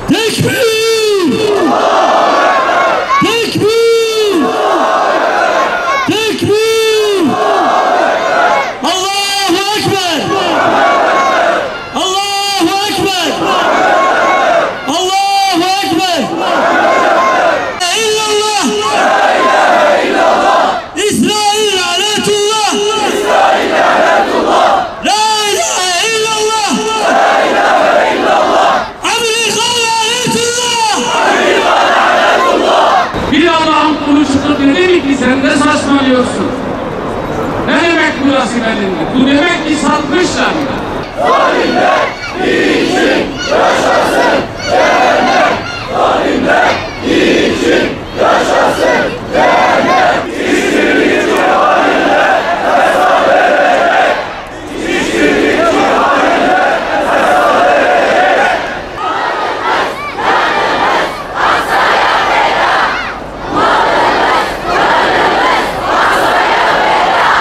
Tekbir! Tekbir! Tekbir! Allahu Ekber! Allahu Ekber! Allahu Ekber! İllallah! İsrail lanetullah! İsrail lanetullah! La ilahe illallah! La ilahe illallah! Amerika lanetullah! Amerika lanetullah! Bir Allah'ın kulu çıkıp dedi ki sen de saçmalıyorsun. Ne demek burası benimdi? Bu demek ki satmışlar. Zalimler niçin yaşasın cehennem? Zalimler niçin yaşasın cehennem? İşbirlikçi hainler hesap verecek. İşbirlikçi hainler hesap verecek. Asaya veda! Malımız, canımız, asaya veda!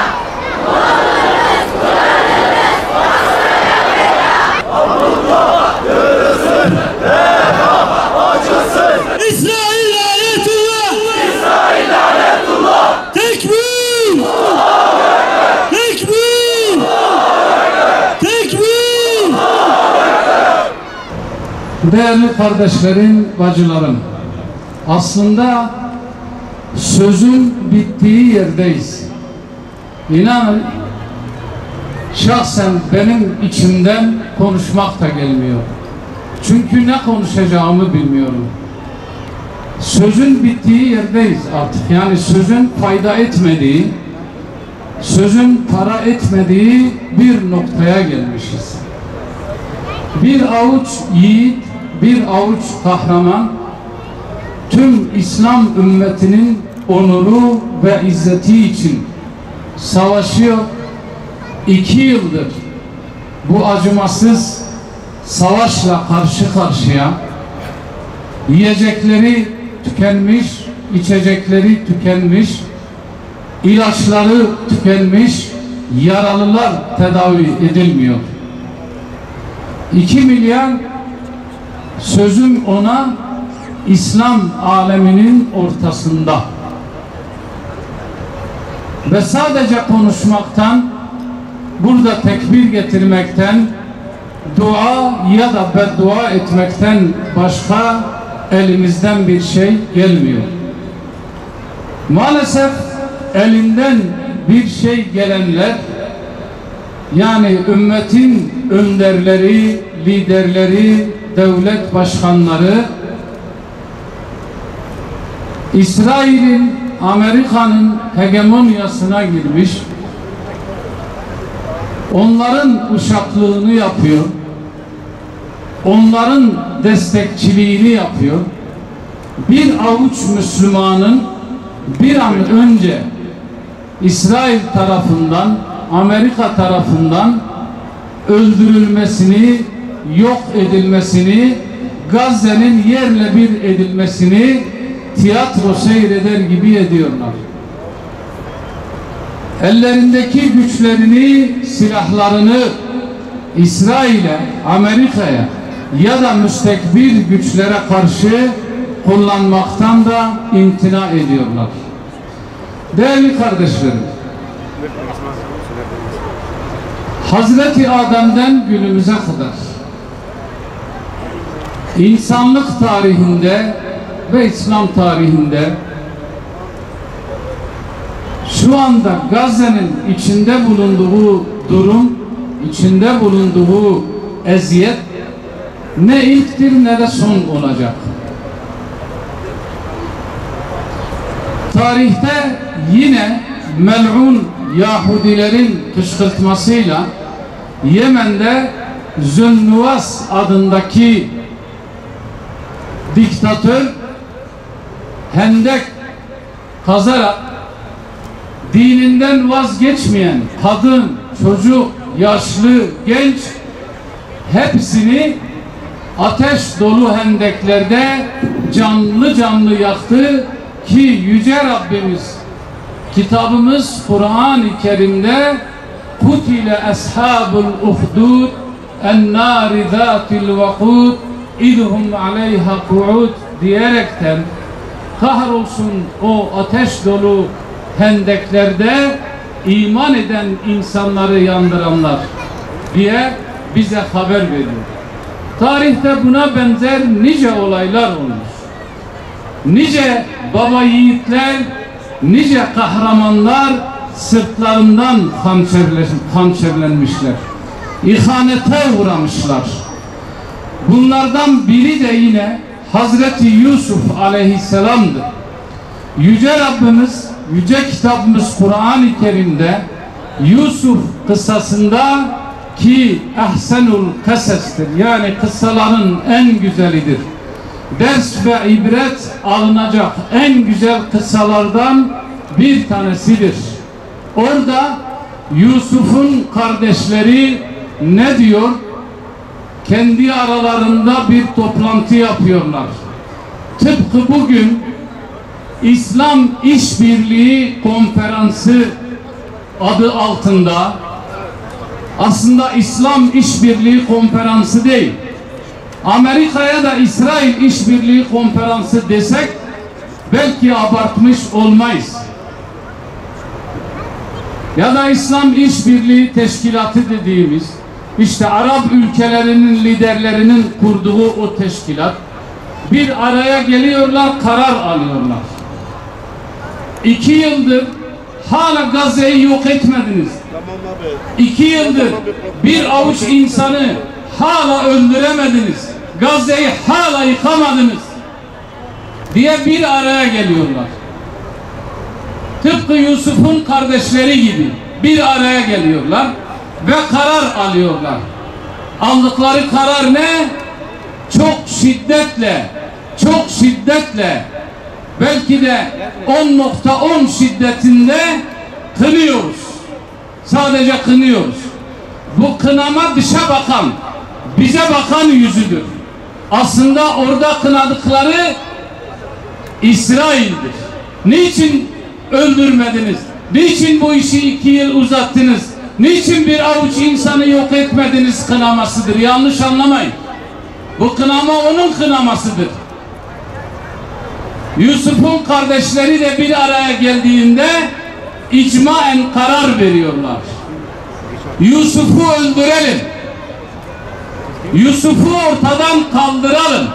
Malımız, canımız, asaya veda! Allah yürüsün, refah açılsın. İsrail lanetullah! İsrail lanetullah. Tekbir! Tekbir! Tekbir! Değerli kardeşlerim, bacılarım, aslında sözün bittiği yerdeyiz. İnanın, şahsen benim içimden konuşmak da gelmiyor. Çünkü ne konuşacağımı bilmiyorum. Sözün bittiği yerdeyiz artık. Yani sözün fayda etmediği, sözün para etmediği bir noktaya gelmişiz. Bir avuç yiğit, bir avuç kahraman, tüm İslam ümmetinin onuru ve izzeti için savaşıyor. 2 yıldır bu acımasız savaşla karşı karşıya. Yiyecekleri tükenmiş, içecekleri tükenmiş, ilaçları tükenmiş, yaralılar tedavi edilmiyor. 2 milyar sözüm ona İslam aleminin ortasında. Ve sadece konuşmaktan, burada tekbir getirmekten, dua ya da beddua etmekten başka elimizden bir şey gelmiyor. Maalesef elinden bir şey gelenler, yani ümmetin önderleri, liderleri, devlet başkanları, İsrail'in, Amerika'nın hegemonyasına girmiş, onların uşaklığını yapıyor, onların destekçiliğini yapıyor. Bir avuç Müslümanın bir an önce İsrail tarafından, Amerika tarafından öldürülmesini, yok edilmesini, Gazze'nin yerle bir edilmesini tiyatro seyreder gibi ediyorlar. Ellerindeki güçlerini, silahlarını İsrail'e, Amerika'ya ya da müstekbir güçlere karşı kullanmaktan da imtina ediyorlar. Değerli kardeşlerim, Hazreti Adem'den günümüze kadar insanlık tarihinde ve İslam tarihinde şu anda Gazze'nin içinde bulunduğu durum, içinde bulunduğu eziyet ne ilktir ne de son olacak. Tarihte yine mel'un Yahudilerin kışkırtmasıyla Yemen'de Zünnuvas adındaki diktatör hendek kazarak dininden vazgeçmeyen kadın, çocuk, yaşlı, genç hepsini ateş dolu hendeklerde canlı canlı yaktı ki Yüce Rabbimiz, kitabımız Kur'an-ı Kerim'de kutile ashabul uhdud en nari zatil vakud idhum aleyha ku'ud diyerekten kahrolsun o ateş dolu hendeklerde iman eden insanları yandıranlar diye bize haber veriyor. Tarihte buna benzer nice olaylar olmuş. Nice baba yiğitler, nice kahramanlar sırtlarından hançerlenmişler. İhanete uğramışlar. Bunlardan biri de yine Hazreti Yusuf aleyhisselam'dır. Yüce Rabbimiz, yüce kitabımız Kur'an-ı Kerim'de Yusuf kıssasında ki ahsenul kasestir, yani kıssaların en güzelidir, ders ve ibret alınacak en güzel kıssalardan bir tanesidir. Orada Yusuf'un kardeşleri ne diyor? Kendi aralarında bir toplantı yapıyorlar. Tıpkı bugün İslam İşbirliği Konferansı adı altında, aslında İslam İşbirliği Konferansı değil, Amerika'ya da İsrail İşbirliği Konferansı desek belki abartmış olmayız. Ya da İslam İşbirliği Teşkilatı dediğimiz, işte Arap ülkelerinin liderlerinin kurduğu o teşkilat, bir araya geliyorlar, karar alıyorlar. 2 yıldır hala Gazze'yi yok etmediniz. 2 yıldır bir avuç insanı hala öldüremediniz. Gazze'yi hala yıkamadınız diye bir araya geliyorlar. Tıpkı Yusuf'un kardeşleri gibi bir araya geliyorlar ve karar alıyorlar. Aldıkları karar ne? Çok şiddetle, belki de 10.10 şiddetinde kınıyoruz. Sadece kınıyoruz. Bu kınama dışa bakan, bize bakan yüzüdür. Aslında orada kınadıkları İsrail'dir. Niçin öldürmediniz? Niçin bu işi 2 yıl uzattınız? Niçin bir avuç insanı yok etmediniz kınamasıdır. Yanlış anlamayın. Bu kınama onun kınamasıdır. Yusuf'un kardeşleri de bir araya geldiğinde icmaen karar veriyorlar. Yusuf'u öldürelim. Yusuf'u ortadan kaldıralım.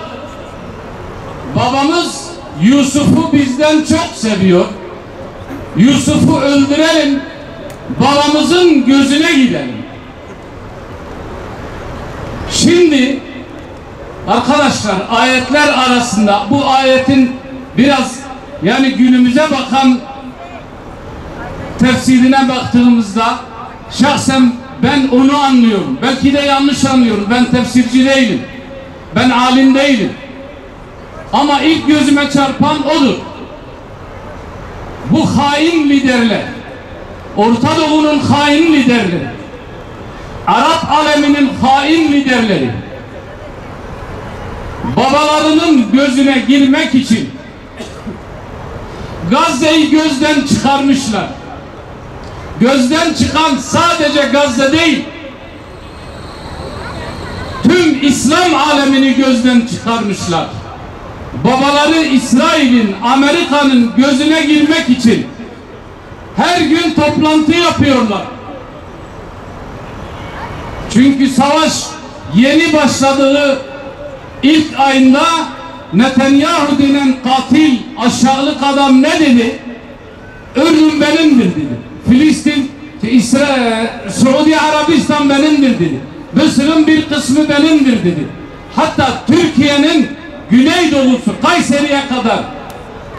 Babamız Yusuf'u bizden çok seviyor. Yusuf'u öldürelim. Babamızın gözüne gidelim. Şimdi arkadaşlar, ayetler arasında bu ayetin biraz, yani günümüze bakan tefsirine baktığımızda şahsen ben onu anlıyorum. Belki de yanlış anlıyorum. Ben tefsirci değilim. Ben alim değilim. Ama ilk gözüme çarpan odur. Bu hain liderler, Orta Doğu'nun hain liderleri, Arap aleminin hain liderleri, babalarının gözüne girmek için Gazze'yi gözden çıkarmışlar. Gözden çıkan sadece Gazze değil, tüm İslam alemini gözden çıkarmışlar. Babaları İsrail'in, Amerika'nın gözüne girmek için her gün toplantı yapıyorlar. Çünkü savaş yeni başladığı ilk ayında Netanyahu denen katil, aşağılık adam ne dedi? Ürdün benimdir dedi. Filistin, Suudi Arabistan benimdir dedi. Mısır'ın bir kısmı benimdir dedi. Hatta Türkiye'nin güneydoğusu Kayseri'ye kadar,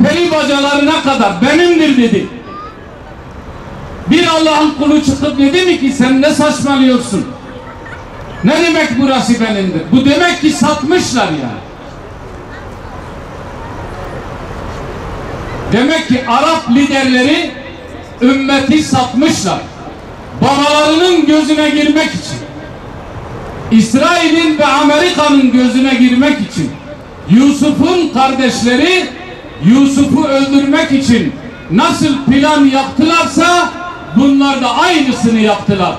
peri bacalarına kadar benimdir dedi. Bir Allah'ın kulu çıkıp dedi mi ki sen ne saçmalıyorsun? Ne demek burası benimdir? Bu demek ki satmışlar yani. Demek ki Arap liderleri ümmeti satmışlar. Babalarının gözüne girmek için, İsrail'in ve Amerika'nın gözüne girmek için, Yusuf'un kardeşleri Yusuf'u öldürmek için nasıl plan yaptılarsa bunlar da aynısını yaptılar.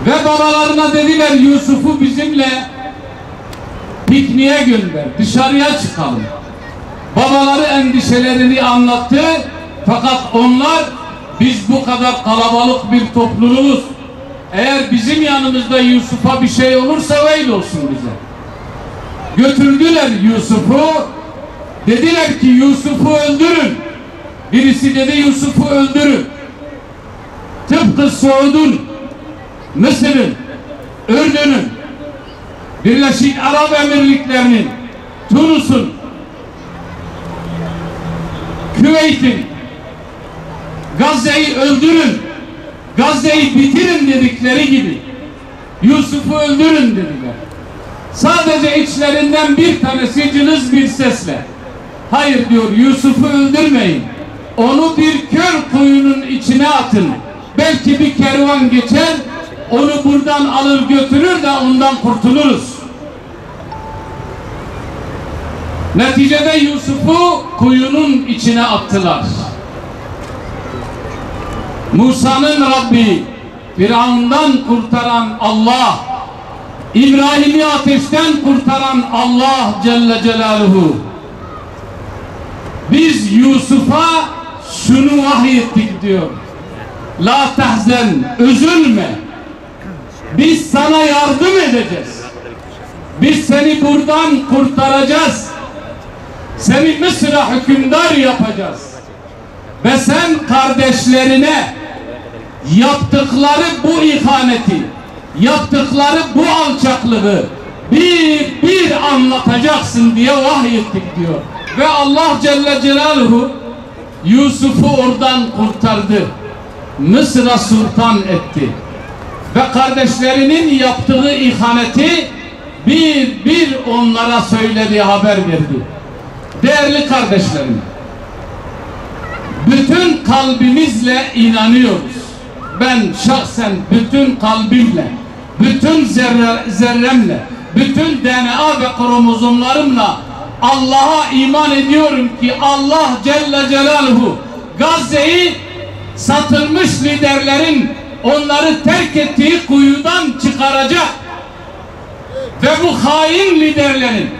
Ve babalarına dediler Yusuf'u bizimle pikniğe gönder, dışarıya çıkalım. Babaları endişelerini anlattı. Fakat onlar, biz bu kadar kalabalık bir topluluğuz. Eğer bizim yanımızda Yusuf'a bir şey olursa veil olsun bize. Götürdüler Yusuf'u. Dediler ki Yusuf'u öldürün. Birisi dedi Yusuf'u öldürün. Tıpkı Suud'un, Mısır'ın, Ürdün'ün, Birleşik Arap Emirlikleri'nin, Tunus'un, Küveyt'in Gazze'yi öldürün, Gazze'yi bitirin dedikleri gibi Yusuf'u öldürün dediler. Sadece içlerinden bir tanesi cılız bir sesle hayır diyor, Yusuf'u öldürmeyin, onu bir kör kuyunun içine atın, belki bir kervan geçer onu buradan alır götürür de ondan kurtuluruz. Neticede Yusuf'u kuyunun içine attılar. Musa'nın Rabbi, Firavun'dan kurtaran Allah, İbrahim'i ateşten kurtaran Allah Celle Celaluhu, biz Yusuf'a şunu vahyettik diyor. La tahzen, üzülme. Biz sana yardım edeceğiz. Biz seni buradan kurtaracağız. Seni Mısır'a hükümdar yapacağız. Ve sen kardeşlerine yaptıkları bu ihaneti, yaptıkları bu alçaklığı bir anlatacaksın diye vahyettik diyor. Ve Allah Celle Celaluhu Yusuf'u oradan kurtardı. Mısır'a sultan etti. Ve kardeşlerinin yaptığı ihaneti bir onlara söyledi, haber verdi. Değerli kardeşlerim, bütün kalbimizle inanıyoruz. Ben şahsen bütün kalbimle, bütün zerremle, bütün DNA ve kromozomlarımla Allah'a iman ediyorum ki Allah Celle Celaluhu Gazze'yi satılmış liderlerin onları terk ettiği kuyudan çıkaracak. Ve bu hain liderlerin,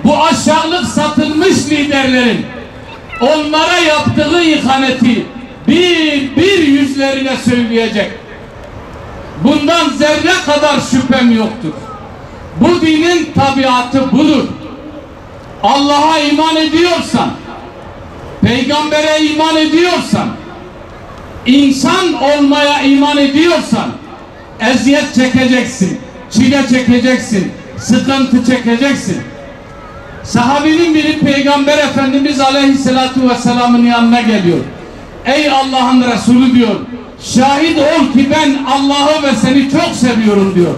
bu aşağılık satılmış liderlerin onlara yaptığı ihaneti bir yüzlerine söyleyecek. Bundan zerre kadar şüphem yoktur. Bu dinin tabiatı budur. Allah'a iman ediyorsan, peygambere iman ediyorsan, insan olmaya iman ediyorsan eziyet çekeceksin, çile çekeceksin, sıkıntı çekeceksin. Sahabinin biri Peygamber Efendimiz Aleyhisselatü Vesselam'ın yanına geliyor. Ey Allah'ın Resulü diyor, şahit ol ki ben Allah'ı ve seni çok seviyorum diyor.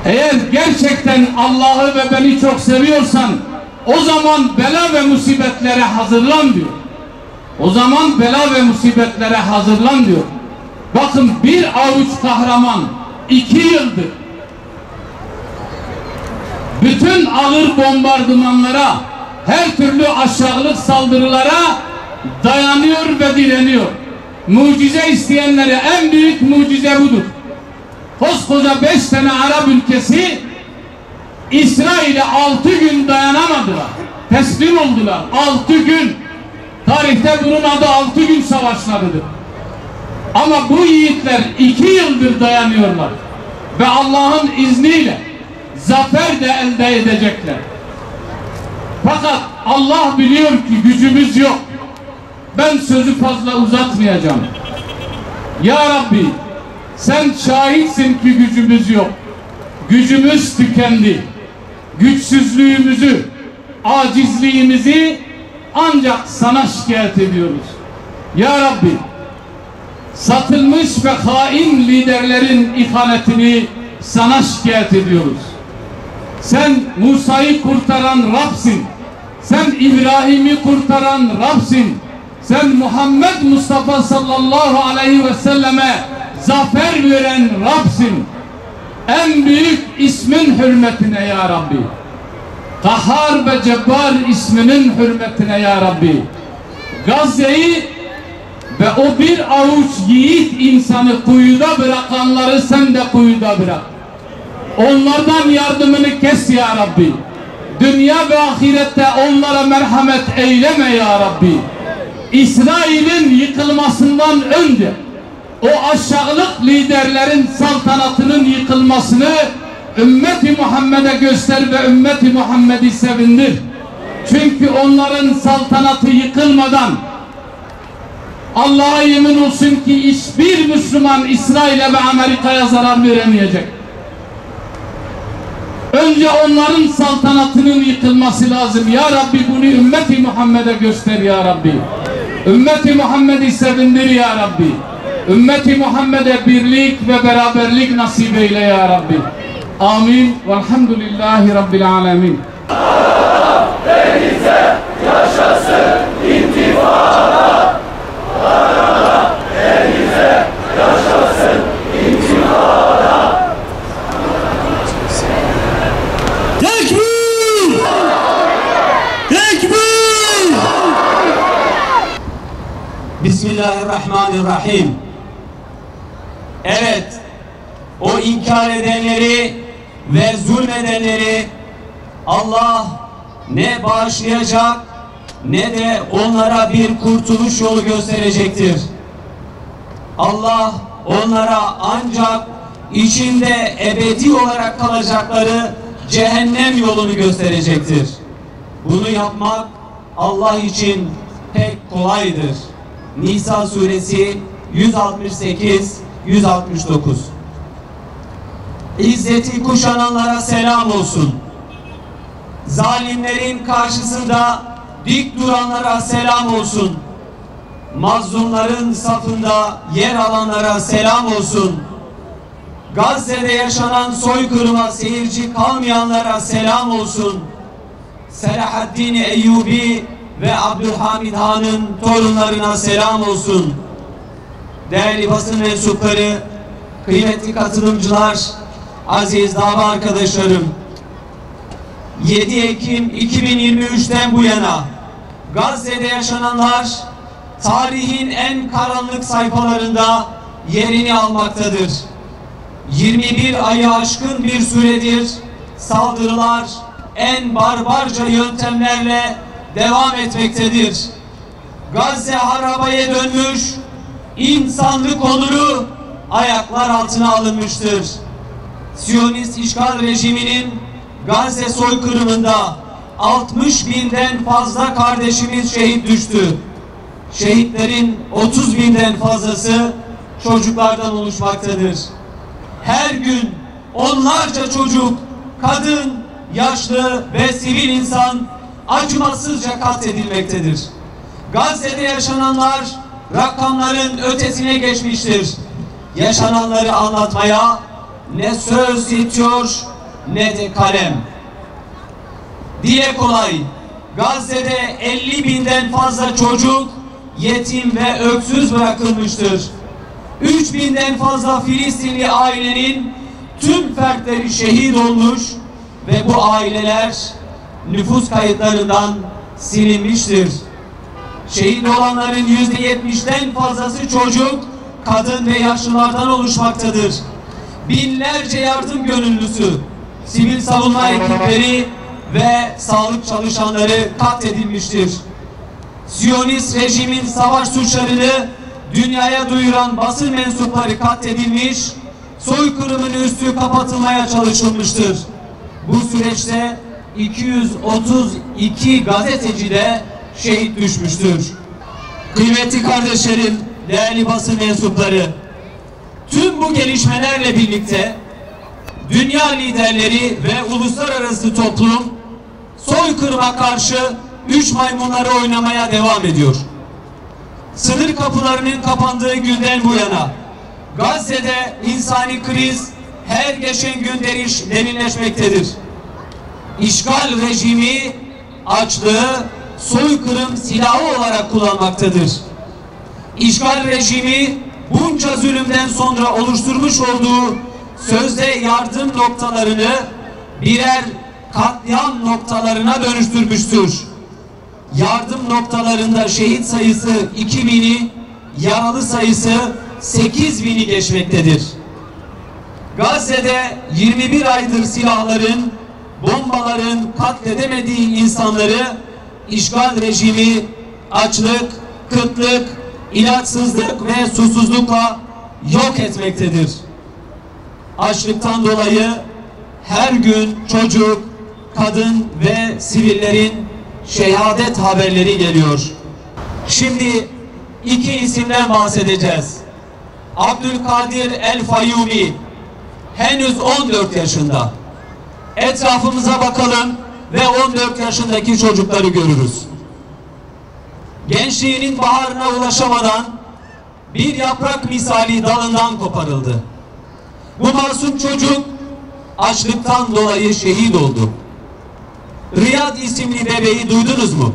Eğer gerçekten Allah'ı ve beni çok seviyorsan o zaman bela ve musibetlere hazırlan diyor. O zaman bela ve musibetlere hazırlan diyor. Bakın bir avuç kahraman 2 yıldır bütün ağır bombardımanlara, her türlü aşağılık saldırılara dayanıyor ve direniyor. Mucize isteyenlere en büyük mucize budur. Koskoca 5 tane Arap ülkesi İsrail'e 6 gün dayanamadılar. Teslim oldular. 6 gün. Tarihte bunun adı 6 gün savaşlarıdır. Ama bu yiğitler 2 yıldır dayanıyorlar. Ve Allah'ın izniyle zafer de elde edecekler. Fakat Allah biliyor ki gücümüz yok. Ben sözü fazla uzatmayacağım. Ya Rabbi, sen şahitsin ki gücümüz yok. Gücümüz tükendi. Güçsüzlüğümüzü, acizliğimizi ancak sana şikayet ediyoruz. Ya Rabbi, satılmış ve hain liderlerin ihanetini sana şikayet ediyoruz. Sen Musa'yı kurtaran Rab'sin. Sen İbrahim'i kurtaran Rab'sin. Sen Muhammed Mustafa sallallahu aleyhi ve selleme zafer veren Rab'sin. En büyük ismin hürmetine ya Rabbi. Kahhar ve Cebbar isminin hürmetine ya Rabbi. Gazze'yi Ve o bir avuç yiğit insanı kuyuda bırakanları sen de kuyuda bırak. Onlardan yardımını kes ya Rabbi. Dünya ve ahirette onlara merhamet eyleme ya Rabbi. İsrail'in yıkılmasından önce o aşağılık liderlerin saltanatının yıkılmasını ümmeti Muhammed'e göster ve ümmeti Muhammed'i sevindir. Çünkü onların saltanatı yıkılmadan Allah'a yemin olsun ki hiçbir Müslüman İsrail'e ve Amerika'ya zarar veremeyecek. Önce onların saltanatının yıkılması lazım. Ya Rabbi bunu ümmeti Muhammed'e göster ya Rabbi. Ümmeti Muhammed'i sevindir ya Rabbi. Ümmeti Muhammed'e birlik ve beraberlik nasip eyle ya Rabbi. Amin. Velhamdülillahi Rabbil alemin. Denize yaşasın intifada. Denize yaşasın intifada. Tekbir! Tekbir! Bismillahirrahmanirrahim. Evet, o inkar edenleri ve zulmedenleri Allah ne bağışlayacak ne de onlara bir kurtuluş yolu gösterecektir. Allah onlara ancak içinde ebedi olarak kalacakları cehennem yolunu gösterecektir. Bunu yapmak Allah için pek kolaydır. Nisa suresi 168-169. İzzeti kuşananlara selam olsun. Zalimlerin karşısında dik duranlara selam olsun. Mazlumların safında yer alanlara selam olsun. Gazze'de yaşanan soykırıma seyirci kalmayanlara selam olsun. Selahaddin Eyyubi ve Abdülhamid Han'ın torunlarına selam olsun. Değerli basın mensupları, kıymetli katılımcılar, aziz dava arkadaşlarım, 7 Ekim 2023'ten bu yana Gazze'de yaşananlar tarihin en karanlık sayfalarında yerini almaktadır. 21 ayı aşkın bir süredir saldırılar en barbarca yöntemlerle devam etmektedir. Gazze harabeye dönmüş, insanlık onuru ayaklar altına alınmıştır. Siyonist işgal rejiminin Gazze soykırımında 60.000'den fazla kardeşimiz şehit düştü. Şehitlerin 30.000'den fazlası çocuklardan oluşmaktadır. Her gün onlarca çocuk, kadın, yaşlı ve sivil insan acımasızca katledilmektedir. Gazze'de yaşananlar rakamların ötesine geçmiştir. Yaşananları anlatmaya ne söz yetiyor ne de kalem. Dile kolay, Gazze'de 50.000'den fazla çocuk yetim ve öksüz bırakılmıştır. 3.000'den fazla Filistinli ailenin tüm fertleri şehit olmuş ve bu aileler nüfus kayıtlarından silinmiştir. Şehit olanların %70'den fazlası çocuk, kadın ve yaşlılardan oluşmaktadır. Binlerce yardım gönüllüsü, sivil savunma ekipleri ve sağlık çalışanları katledilmiştir. Siyonist rejimin savaş suçlarını dünyaya duyuran basın mensupları katledilmiş, soykırımın üstü kapatılmaya çalışılmıştır. Bu süreçte 232 gazeteci de şehit düşmüştür. Kıymetli kardeşlerim, değerli basın mensupları, tüm bu gelişmelerle birlikte dünya liderleri ve uluslararası toplum soykırıma karşı üç maymunları oynamaya devam ediyor. Sınır kapılarının kapandığı günden bu yana Gazze'de insani kriz her geçen gün derinleşmektedir. İşgal rejimi açlığı soykırım silahı olarak kullanmaktadır. İşgal rejimi bunca zulümden sonra oluşturmuş olduğu sözde yardım noktalarını birer katliam noktalarına dönüştürmüştür. Yardım noktalarında şehit sayısı 2000'i, yaralı sayısı 8.000'i geçmektedir. Gazze'de 21 aydır silahların, bombaların katledemediği insanları işgal rejimi açlık, kıtlık, ilaçsızlık ve susuzlukla yok etmektedir. Açlıktan dolayı her gün çocuk, kadın ve sivillerin şehadet haberleri geliyor. Şimdi iki isimden bahsedeceğiz. Abdülkadir El-Fayyumi henüz 14 yaşında. Etrafımıza bakalım ve 14 yaşındaki çocukları görürüz. Gençliğinin baharına ulaşamadan bir yaprak misali dalından koparıldı. Bu masum çocuk açlıktan dolayı şehit oldu. Riyad isimli bebeği duydunuz mu?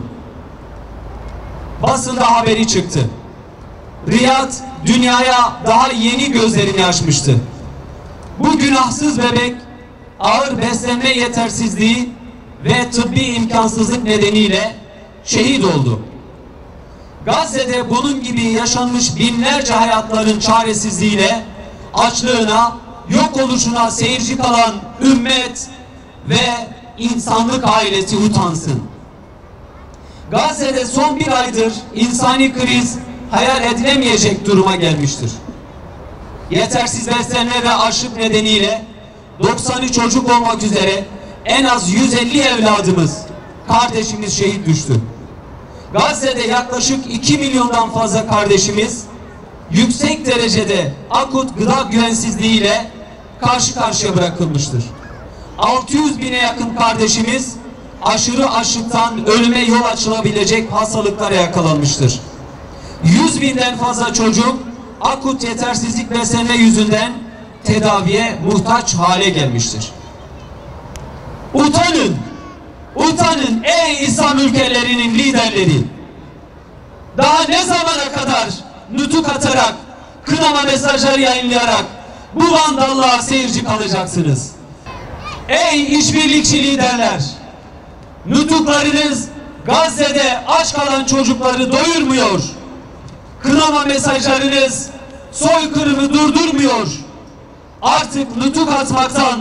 Basında haberi çıktı. Riyad dünyaya daha yeni gözlerini açmıştı. Bu günahsız bebek ağır beslenme yetersizliği ve tıbbi imkansızlık nedeniyle şehit oldu. Gazze'de bunun gibi yaşanmış binlerce hayatların çaresizliğiyle açlığına, yok oluşuna seyirci kalan ümmet ve insanlık ailesi utansın. Gazze'de son bir aydır insani kriz hayal edilemeyecek duruma gelmiştir. Yetersiz beslenme ve açlık nedeniyle 90'ı çocuk olmak üzere en az 150 evladımız, kardeşimiz şehit düştü. Gazze'de yaklaşık 2 milyondan fazla kardeşimiz yüksek derecede akut gıda güvensizliğiyle karşı karşıya bırakılmıştır. 600 bine yakın kardeşimiz aşırı açlıktan ölüme yol açılabilecek hastalıklara yakalanmıştır. 100 binden fazla çocuk akut yetersizlik beslenme yüzünden tedaviye muhtaç hale gelmiştir. Utanın, utanın ey İslam ülkelerinin liderleri. Daha ne zamana kadar nutuk atarak, kınama mesajları yayınlayarak bu vandallığa seyirci kalacaksınız? Ey işbirlikçi liderler, nutuklarınız Gazze'de aç kalan çocukları doyurmuyor. Kınama mesajlarınız soykırımı durdurmuyor. Artık nutuk atmaktan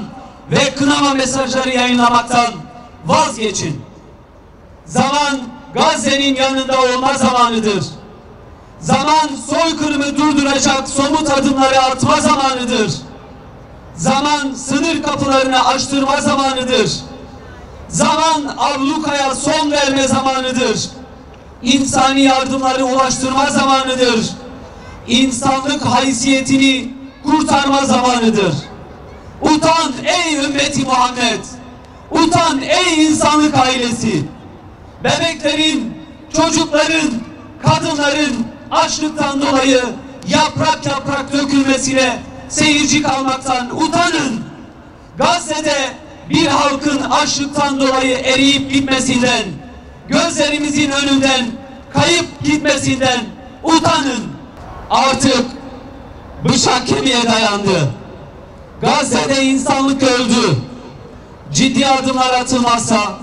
ve kınama mesajları yayınlamaktan vazgeçin. Zaman Gazze'nin yanında olma zamanıdır. Zaman soykırımı durduracak somut adımları atma zamanıdır. Zaman sınır kapılarını açtırma zamanıdır. Zaman ablukaya son verme zamanıdır. İnsani yardımları ulaştırma zamanıdır. İnsanlık haysiyetini kurtarma zamanıdır. Utan ey ümmeti Muhammed! Utan ey insanlık ailesi! Bebeklerin, çocukların, kadınların açlıktan dolayı yaprak yaprak dökülmesine seyirci kalmaktan utanın. Gazze'de bir halkın açlıktan dolayı eriyip gitmesinden, gözlerimizin önünden kayıp gitmesinden utanın. Artık bıçak kemiğe dayandı. Gazze'de insanlık öldü. Ciddi adımlar atılmazsa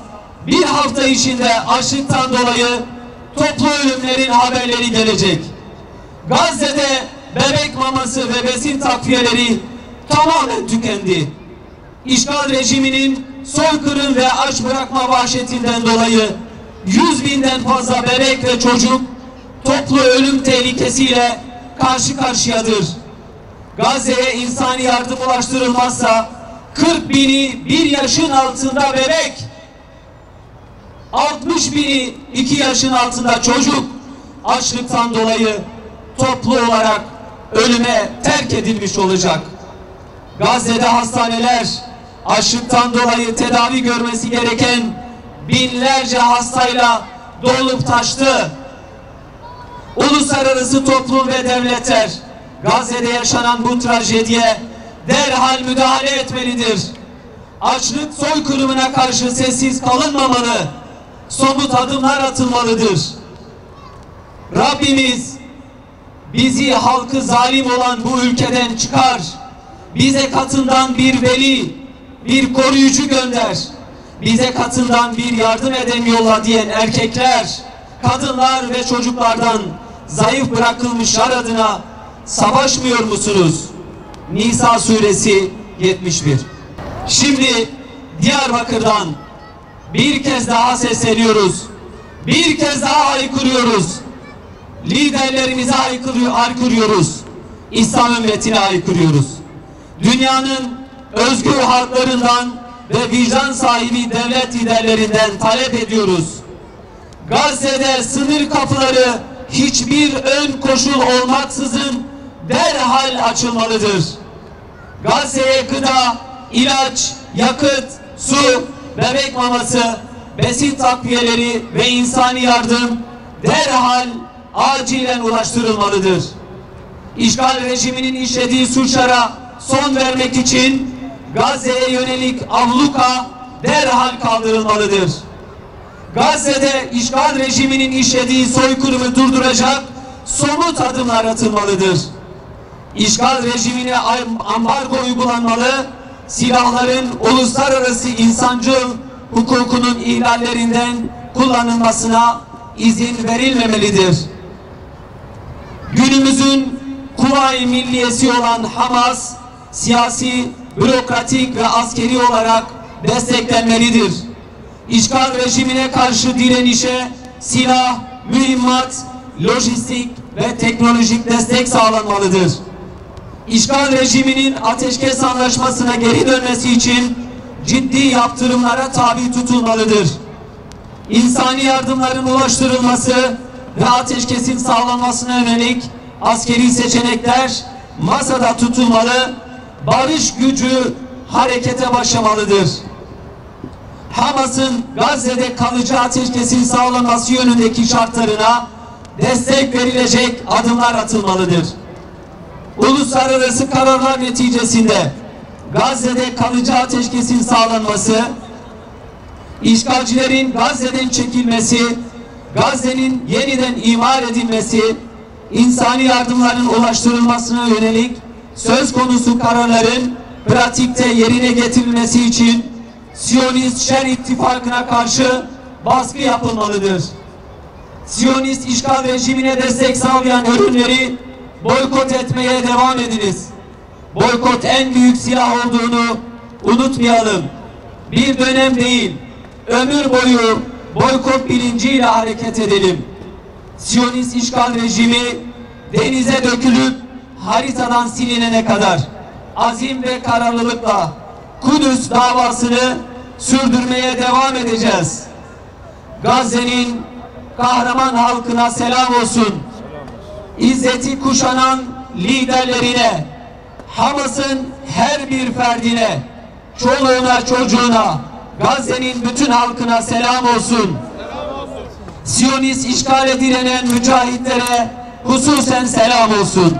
bir hafta içinde açlıktan dolayı toplu ölümlerin haberleri gelecek. Gazze'de bebek maması ve besin takviyeleri tamamen tükendi. İşgal rejiminin soykırım ve aç bırakma vahşetinden dolayı 100 binden fazla bebek ve çocuk toplu ölüm tehlikesiyle karşı karşıyadır. Gazze'ye insani yardım ulaştırılmazsa 40 bini 1 yaşın altında bebek, 60 bini 2 yaşın altında çocuk açlıktan dolayı toplu olarak ölüme terk edilmiş olacak. Gazze'de hastaneler açlıktan dolayı tedavi görmesi gereken binlerce hastayla dolup taştı. Uluslararası toplum ve devletler Gazze'de yaşanan bu trajediye derhal müdahale etmelidir. Açlık soykırımına karşı sessiz kalınmamalı. Somut adımlar atılmalıdır. Rabbimiz bizi halkı zalim olan bu ülkeden çıkar. Bize katından bir veli, bir koruyucu gönder. Bize katından bir yardım eden yolla diyen erkekler, kadınlar ve çocuklardan zayıf bırakılmışlar adına savaşmıyor musunuz? Nisa suresi 71. Şimdi Diyarbakır'dan bir kez daha sesleniyoruz. Bir kez daha haykırıyoruz. Liderlerimize haykırıyoruz. İslam ümmetine haykırıyoruz. Dünyanın özgür halklarından ve vicdan sahibi devlet liderlerinden talep ediyoruz. Gazze'de sınır kapıları hiçbir ön koşul olmaksızın derhal açılmalıdır. Gazze'ye gıda, ilaç, yakıt, su, bebek maması, besin takviyeleri ve insani yardım derhal acilen ulaştırılmalıdır. İşgal rejiminin işlediği suçlara son vermek için Gazze'ye yönelik abluka derhal kaldırılmalıdır. Gazze'de işgal rejiminin işlediği soykırımı durduracak somut adımlar atılmalıdır. İşgal rejimine ambargo uygulanmalı, silahların uluslararası insancıl hukukunun ihlallerinden kullanılmasına izin verilmemelidir. Günümüzün Kuvayi Milliyesi olan Hamas, siyasi, bürokratik ve askeri olarak desteklenmelidir. İşgal rejimine karşı direnişe silah, mühimmat, lojistik ve teknolojik destek sağlanmalıdır. İşgal rejiminin ateşkes anlaşmasına geri dönmesi için ciddi yaptırımlara tabi tutulmalıdır. İnsani yardımların ulaştırılması ve ateşkesin sağlanmasına yönelik askeri seçenekler masada tutulmalı, barış gücü harekete başlamalıdır. Hamas'ın Gazze'de kalıcı ateşkesin sağlanması yönündeki şartlarına destek verilecek adımlar atılmalıdır. Uluslararası kararlar neticesinde Gazze'de kalıcı ateşkesin sağlanması, işgalcilerin Gazze'den çekilmesi, Gazze'nin yeniden imar edilmesi, insani yardımların ulaştırılmasına yönelik söz konusu kararların pratikte yerine getirilmesi için Siyonist Şer İttifakı'na karşı baskı yapılmalıdır. Siyonist işgal rejimine destek sağlayan ürünleri boykot etmeye devam ediniz. Boykot en büyük silah olduğunu unutmayalım. Bir dönem değil, ömür boyu boykot bilinciyle hareket edelim. Siyonist işgal rejimi denize dökülüp haritadan silinene kadar azim ve kararlılıkla Kudüs davasını sürdürmeye devam edeceğiz. Gazze'nin kahraman halkına selam olsun. İzzeti kuşanan liderlerine, Hamas'ın her bir ferdine, çoluğuna çocuğuna, Gazze'nin bütün halkına selam olsun. Siyonist işgale direnen mücahitlere hususen selam olsun.